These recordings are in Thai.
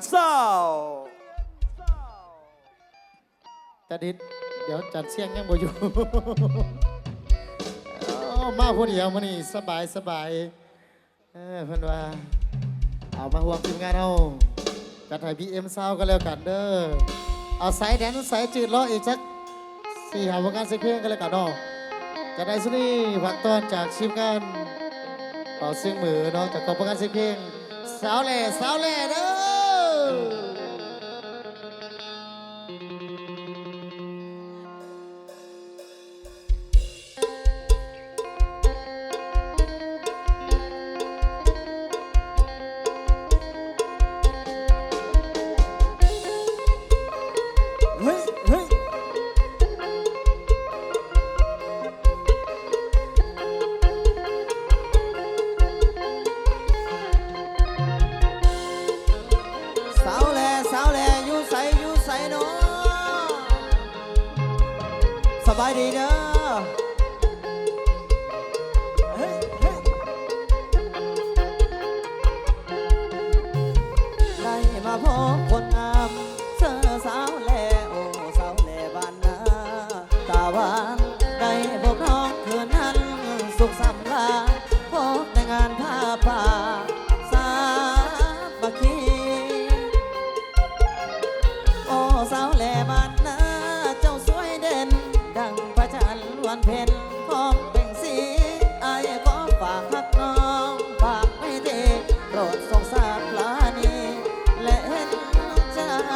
เศร้าจัดดิดเดี๋ยวจัดเสียงยังบ่อยู่มาผู้เดียวมานี่สบายเพิ่นว่าเอามาห่วงทีมงานเอาจัดให้พี่เอ็มเศร้าก็แล้วกันเด้อเอาสายแดนสายจืดรออีกสัก4-5ผลงานสักเพลงก็แล้วกันเนาะจะได้สุดนี่ผักตอนจากทีมงานต่อเสียงมือเนาะจากกองผลงานสักเพลงสาวแหล่เด้อสบายดีเด้อได้มาพบคนงามเสื้อสาวแลโอ้สาวแลบ้านนาตาหวานได้พบน้องคืนนั้นสุขสำราญพบในงานผ้าป่าสามัคคีโอ้สาวแลบ้านนาเจ้าสวยเด่นดังพระจันทร์ล้วนเพ็ญพร้อมเบ่งสีอายก็ฝากฮักน้องฝากไม่เทโปรดสงสารปลานีและเห็นใจอ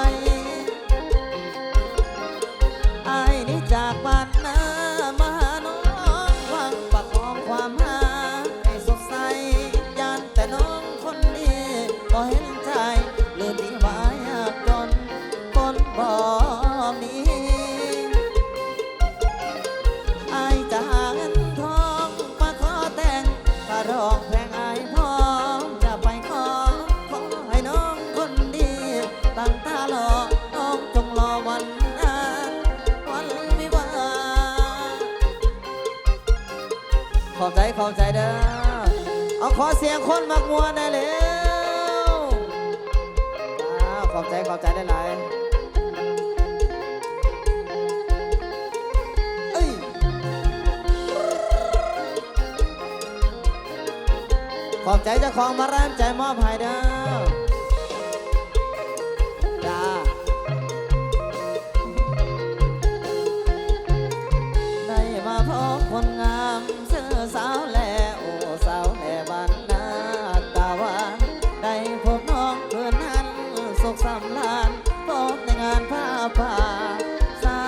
ายนี้จากบ้านนามาหาน้องหวังประคองความหาให้สดใสยันแต่น้องคนนี้ก็เห็นใจลืมที่ว่ายากจนคนบ่มีจะหาเงินทองมาขอแต่งถ้าร้องเพลงอายพร้อมจะไปขอให้น้องคนดีตั้งตารอน้องจงรอวันวันวิวาขอบใจเด้อเอาขอเสียงคนมักมัวได้เร็วขอบใจได้หลายขอบใจเจ้าของมาแรมใจมอบให้เด้อจ้าได้มาพบคนงามเสื้อสาวแลโอ้สาวแลบ้านนาตาหวานได้พบน้องคืนนั้นสุขสำราญพบในงานผ้าป่าสา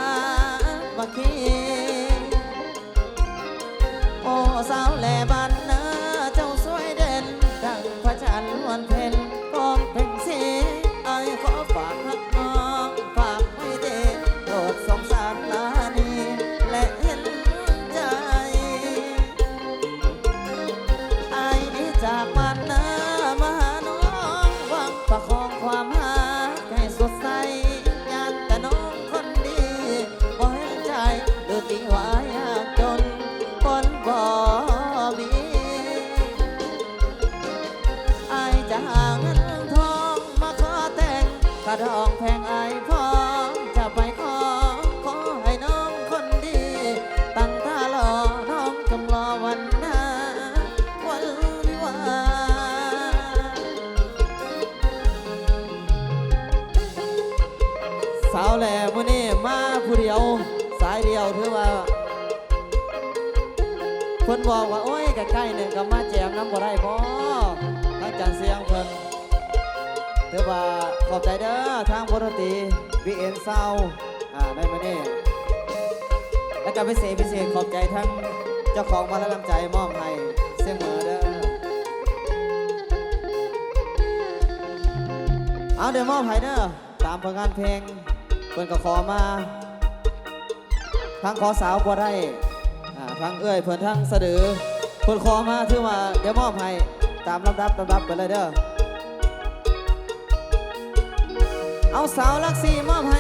มัคคีโอ้สาวแลบ้านนาดังพระจันทร์ล้วนเพ็ญพร้อมเพ่งสีอายขอฝากฮักน้องฝากให้เดโปรดสงสารลานีและเห็นใจอายนี้จากบ้านนามาหาน้องหวังประคองความหาให้สดใสยันแต่น้องคนดีบ่เห็นใจหรือตีว่ายากจนคนบ่มีจะหาเงินทองมาขอแต่งกระดองแพงอายพร้อมจะไปขอให้น้องคนดีตั้งตารอน้องจงรอวันวันวิวาสาวแหล่มื้อนี้มาผู้เดียวสายเดียวถือว่าเพิ่นบอกว่าโอ้ยใกล้ๆเนี่ยก็มาแจมน้ำบ่ได้บ่ทั้งจันเสียงเพิ่นถือว่าขอบใจเด้อทางพลตรีวีเอ็นเศร้าได้มาเนี่ยและก็พิเศษขอบใจทั้งเจ้าของมาและลำใจมอบให้เสียงเหมือเด้อเอาเดี๋ยวมอบให้เด้อตามผลงานเพลงเพิ่นก็ขอมาทั้งขอสาวบ่ได้ทั้งเอื้อยเพิ่นทั้งสะดือเพิ่นขอมาถือว่าเดี๋ยวมอบให้ตามลำดับไปเลยเด้อเอาสาวลักซี่มอบให้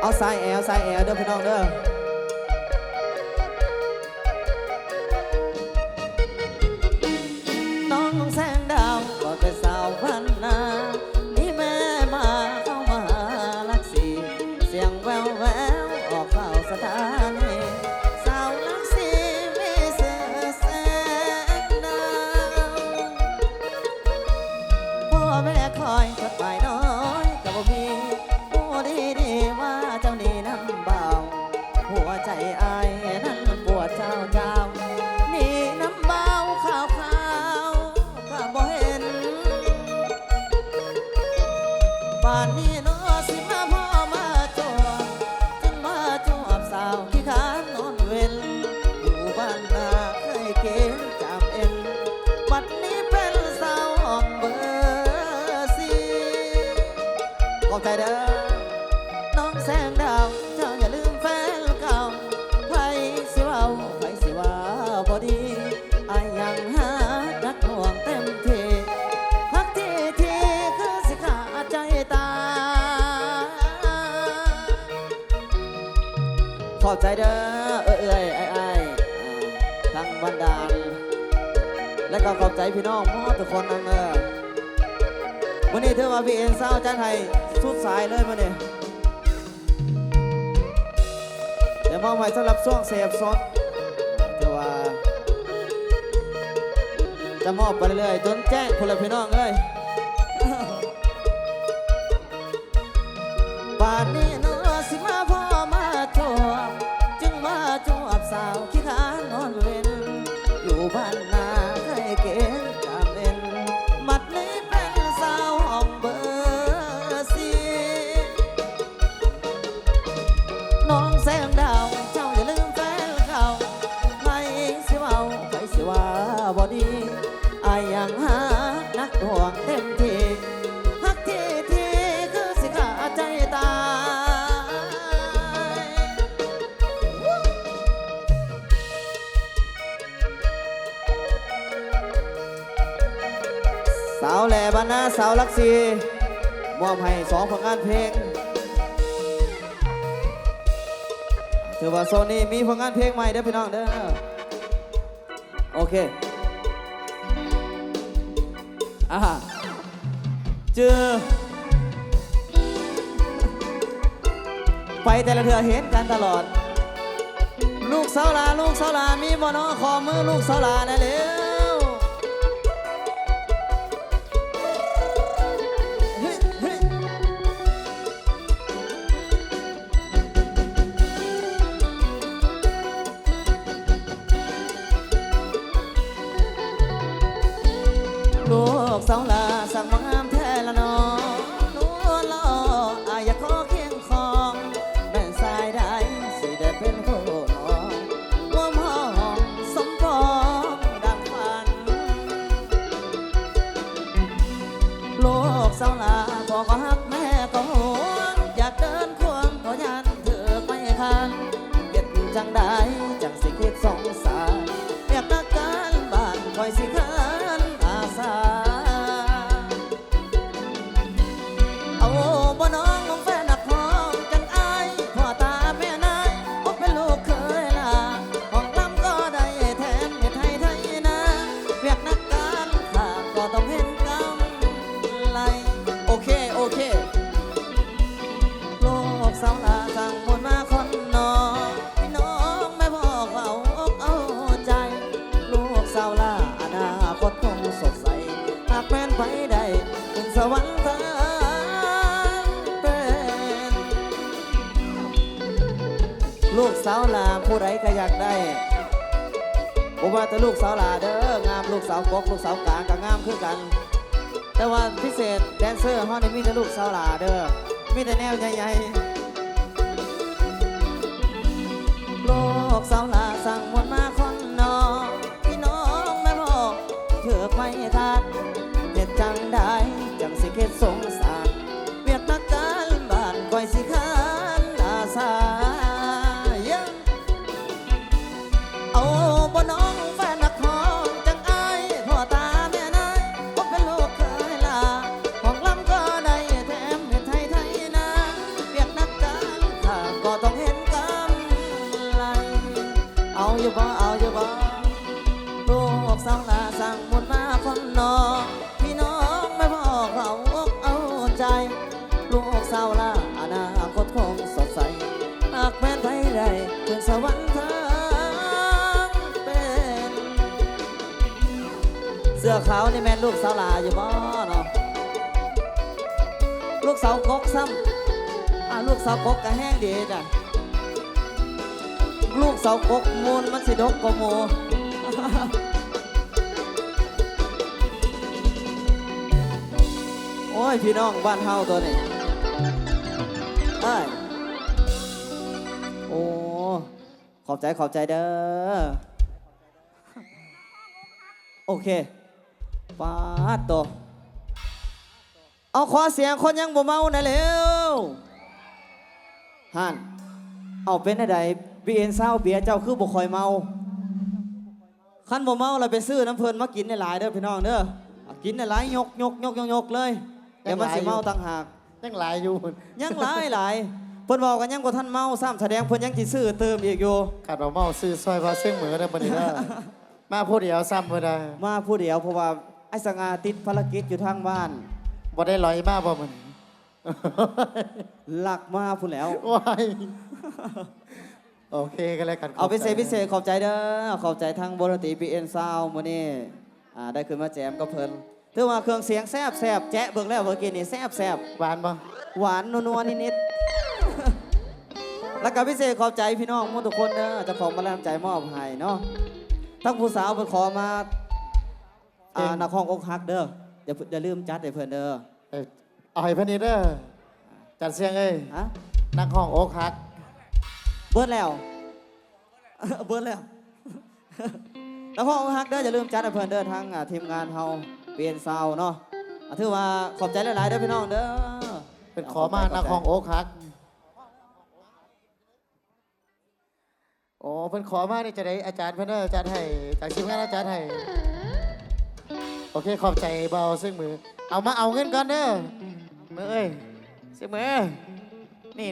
เอาสายแอลเด้อพี่น้องเด้อ อบใจเด้อน้องแสงดาวเจ้าอย่าลืมแฟนเก่าไผสิเว้าไผสิว่าบ่ดีอายยังหารักห่วงเต็มที่พักที่คือสิขาดใจตายขอบใจเด้อเอ้ยไอ้ทั้งบรรดาลและก็ขอบใจพี่น้องมอทุกคนนั่นเด้อวันนี้เธอมาพี่เอ็นเศร้าจันไทยสุดสายเลยมาเนี่ยเดี๋ยวมองไว้สำหรับช่วงเสพสดเดี๋ยวว่าจะมอบไปเรื่อยๆจนแจ้งคนละพี่น้องเลยป่านนี้เนาะสิมาพ่อมาจวบจึงมาจวบสาวขี้ขานนอนเว้นอยู่บ้านนาเคยเกณฑ์จำเป็นบัดนี้เป็นสาวห้องเบอร์สี่น้องแสงดาวเจ้าอย่าลืมแฟนเก่าไม่สิเว้าไปสิว่าบ่ดีอายยังหานักห่วงเต็มที่ฮักที่คือสิขาดใจตายสาวแหล่บ้านนาสาวลักซีมอบให้2 ผลงานเพลงถือว่าโซนี่มีผลงานเพลงใหม่เด้อพี่น้องเด้อโอเคเจอไปแต่ละเถื่อเห็นกันตลอดลูกสาวลามีบ่น้อขอมือลูกสาวลาได้เร็วลูกสาวลาสั่งมางามแท้ละน้องนวลละอายอยากขอเคียงคองแม่นสายได้สิได้เป็นคู่น้องร่วมห้องสมปองดังฝันลูกสาวลาพ่อก็ฮักแม่ก็ห่วงอยากเดินควงก็ยันเธอไม่คันเก็ดจังได้จังสิคิดสงสารอยากนักการบ้านคอยสิคันเอาบ่น้องมองแฟนนักห้องจังอายพ่อตาแม่นายบ่เป็นลูกเคยล่ะห้องลำก็ได้แถมเฮ็ดให้ไทยนะเวียกนักการข้าก็ต้องเห็นกำไรโอเคลูกสาวลาสั่งมนต์มาคนน้องพี่น้องแม่พ่อเขาอกเอาใจลูกสาวลาอนาคตคงสดใสหากแม่นไปได้ถึงสวรรค์ทางเป็นลูกสาวลาผู้ใดก็อยากได้ผมว่าแต่ลูกสาวลาเด้องามลูกสาวกกลูกสาวกลางก็งามคือกันแต่ว่าพิเศษแดนเซอร์เฮานี่มีแต่ลูกสาวลาเด้อมีแต่แนวใหญ่ๆลูกสาวลาสั่งมนต์มาคนน้องพี่น้องแม่พ่อเถือกไม่ขาดเฮ็ดจังได้จังสิคิดสงสารเวียดนักการบ้านก้อยสิขานอาสาเอาบ่น้องแฟนนักห้องจังอายพ่อตาแม่นายบ่เป็นลูกเคยล่ะห้องลำก็ได้แถมเฮ็ดไทยนะเวียดนักการข้าก็ต้องเห็นกำไรเอาอยู่บ่ลูกสาวลาสั่งมนต์มาคนน้องพี่น้องแม่พ่อเขาอกเอาใจลูกสาวลาอนาคตคงสดใสหากแม่นไปได้ถึงสวรรค์ทางเป็นเสื้อขาวนี่แม่นลูกสาวลาอยู่บ่เนาะลูกสาวกกซ้ำลูกสาวกกก็แห้งดีจ้ะลูกสาวกกมูลมันสิดกกว่าหมูโอ้ยพี่น้องบ้านเฮาตัวนี้โอ้ขอบใจเด้อโอเคปาดตัว เอาขอเสียงคนยังบ่เมาหน่อยเร็วฮั่นเอาเป็นไดบีเอ็นเศร้าเบียร์เจ้าคือบ่คอยเมาคันบ่เมาเราไปซื้อน้ำเพลินมากินในหลายเด้อพี่น้องเด้อกินในหลายยกเลยเดี๋ยวมันสิเมาต่างหาก ยังหลายอยู่ ยังหลายเพิ่นบอกกันยังบ่ทันเมาซ้ำแสดงเพิ่นยังสิซื้อเติมอีกอยู่ ขาดเราเมาซื้อซอยพาเส้งเหมือนได้บันนี้ได้มาพูดเดียวซ้ำเพื่อได้ มาผู้เดียวเพราะว่าไอ้สง่าติดภารกิจอยู่ทางบ้าน บ่ได้ลอยมาบ่มัน หลักมาพูดแล้ว ว้ายโอเคก็แล้วกัน เอาพิเศษขอบใจเด้อขอบใจทางบรตีบีเอ็นซาวมื้อนี้ได้ขึ้นมาแจมก็เพิ่นถือว่าเครื่องเสียงแซ่บแจ๊ะเบิ่งแล้วเมื่อกี้นี่แซ่บ หวานบ่ หวานนัวนิดๆแล้วก็พิเศษขอบใจพี่น้องทุกคนเด้อเจ้าของมาแรงใจมอบให้เนาะทั้งผู้สาวเพิ่นขอมานักห้องอกหักเด้ออย่าลืมจัดให้เพิ่นเด้อ เอาให้เพิ่นนี่เด้อจัดเสียงเอ้ย ฮะ นักห้องอกหัก เบิดแล้ว เบิดแล้ว แล้วพ่อฮักเด้ออย่าลืมจัดให้เพิ่นเด้อทั้งทีมงานเฮาเปลี่ยนซาวเนาะถือว่าขอบใจหลายๆเด้อพี่น้องเด้อ เป็นขอมานักห้องอกหักโอ้เพิ่นขอมานี่จะได้อาจารย์เพิ่นเด้อจัดให้จากทีมงานอาจารย์ให้โอเคขอบใจเบาซึ่งมือเอามาเอาเงินก่อนเด้อมือเอ้ยซึ่งมือนี่